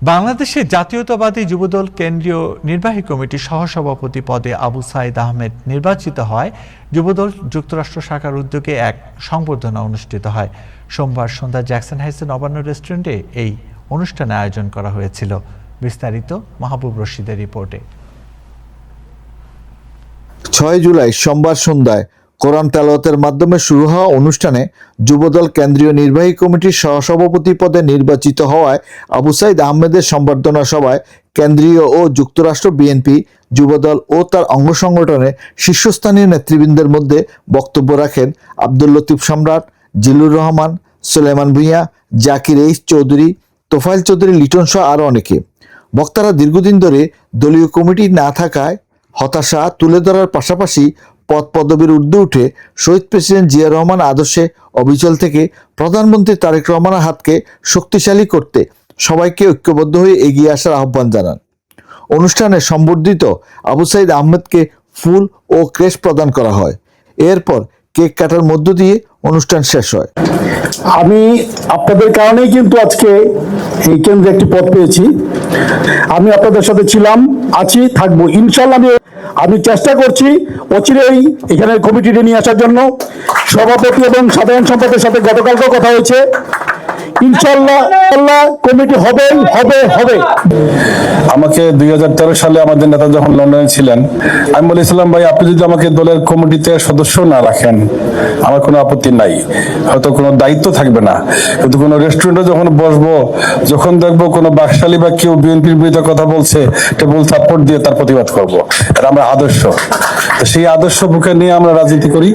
বাংলাদেশের জাতীয়তাবাদী যুবদল কেন্দ্রীয় নির্বাহী কমিটির সহসভাপতি পদে আবু সাইদ আহমেদ নির্বাচিত হয়। যুবদল যুক্তরাষ্ট্র শাখার উদ্যোগে এক সংবর্ধনা অনুষ্ঠিত হয়। সোমবার সন্ধ্যা জ্যাকসন হাইটসে নবান্ন রেস্টুরেন্টে এই অনুষ্ঠানে আয়োজন করা হয়েছিল। বিস্তারিত মাহবুব রশিদের রিপোর্টে। 6 জুলাই সোমবার সন্ধ্যায় কোরআন তেলাওয়াতের মাধ্যমে শুরু হওয়া অনুষ্ঠানে যুবদল কেন্দ্রীয় নির্বাহী কমিটির সহসভাপতি পদে নির্বাচিত হওয়ায় আবু সাইদ আহমেদের সংবর্ধনা সভায় কেন্দ্রীয় ও যুক্তরাষ্ট্র বিএনপি, যুবদল ও তার অঙ্গ সংগঠনের শীর্ষস্থানীয় নেতৃবৃন্দের মধ্যে বক্তব্য রাখেন আব্দুল লতিফ সম্রাট, জিল্লুর রহমান, সুলেমান ভূঁইয়া, জাকির এইচ চৌধুরী, তোফায়েল চৌধুরী লিটন সহ আরও অনেকে। বক্তারা দীর্ঘদিন ধরে দলীয় কমিটি না থাকায় হতাশা তুলে ধরার পাশাপাশি পদ পদবীর ঊর্ধ্বে উঠে শহীদ প্রেসিডেন্ট জিয়া রহমান আদর্শে অবিচল থেকে প্রধানমন্ত্রী তারেক রহমানের হাতকে শক্তিশালী করতে সবাইকে ঐক্যবদ্ধ হয়ে এগিয়ে আসার আহ্বান জানান। অনুষ্ঠানে সম্বর্ধিত আবু সাইদ আহমেদকে ফুল ও ক্রেস্ট প্রদান করা হয়। এরপর কেক কাটার মধ্য দিয়ে অনুষ্ঠান শেষ হয়। আমি আপনাদের কারণেই কিন্তু আজকে এই কেন্দ্রে একটি পদ পেয়েছি। আমি আপনাদের সাথে ছিলাম, আছি, থাকবো ইনশাল্লাহ। আমি চেষ্টা করছি অচিরেই এখানে কমিটিটি নিয়ে আসার জন্য। সভাপতি এবং সাধারণ সম্পাদকের সাথে গতকালকেও কথা হয়েছে। ইনশাল্লাহ কমিটি হবেই হবে। আমাকে 2013 সালে আমাদের নেতা যখন লন্ডনে ছিলেন, আমি বলেছিলাম, ভাই আপনি যদি আমাকে দলের কমিটিতে সদস্য না রাখেন আমার কোনো আপত্তি নাই, হয়তো কোনো দায়িত্ব থাকবে না, কিন্তু কোনো রেস্টুরেন্টে যখন বসবো, যখন দেখবো কোনো বাকশালী বা কেউ বিএনপির বিরুদ্ধে কথা বলছে, টেবিল সাপোর্ট দিয়ে তার প্রতিবাদ করবো। এটা আমরা আদর্শ, সেই আদর্শ বুকে নিয়ে আমরা রাজনীতি করি।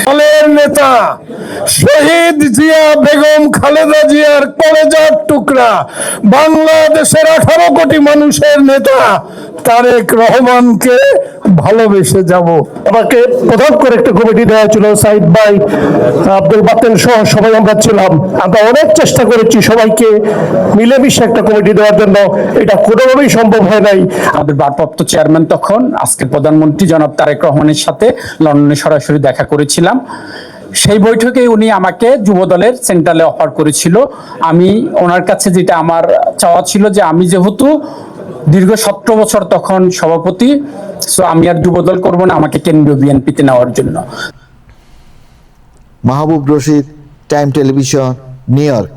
দলের নেতা শহীদ জিয়া বেগম খালেদা জিয়ার কলেজার টুকরা, বাংলাদেশের 18 কোটি মানুষের নেতা তারেক রহমানকে ভালোবেসে যাব। আমাকে প্রধান করে একটা কমিটি দেওয়া ছিল, সাইদ ভাই, আব্দুল বাতেন সহ সবাই আমরা ছিলাম। আমরা অনেক চেষ্টা করেছি সবাইকে মিলেমিশে একটা কমিটি দেওয়ার জন্য, এটা কোনোভাবেই সম্ভব হয় নাই। আমাদের ভারপ্রাপ্ত চেয়ারম্যান তখন আজকের প্রধানমন্ত্রী জনাব তারেক রহমানের সাথে লন্ডনে সরাসরি দেখা করেছিলাম। সেই বৈঠকে উনি আমাকে যুবদলের সেন্ট্রালে অফার করেছিল। আমি ওনার কাছে যেটা আমার চাওয়া ছিল যে আমি যেহেতু দীর্ঘ 17 বছর তখন সভাপতি, সো আমি আর যুবদল করব না, আমাকে কেন্দ্রীয় বিএনপিতে নেওয়ার জন্য। Mahbub Rashid, Time Television, New York.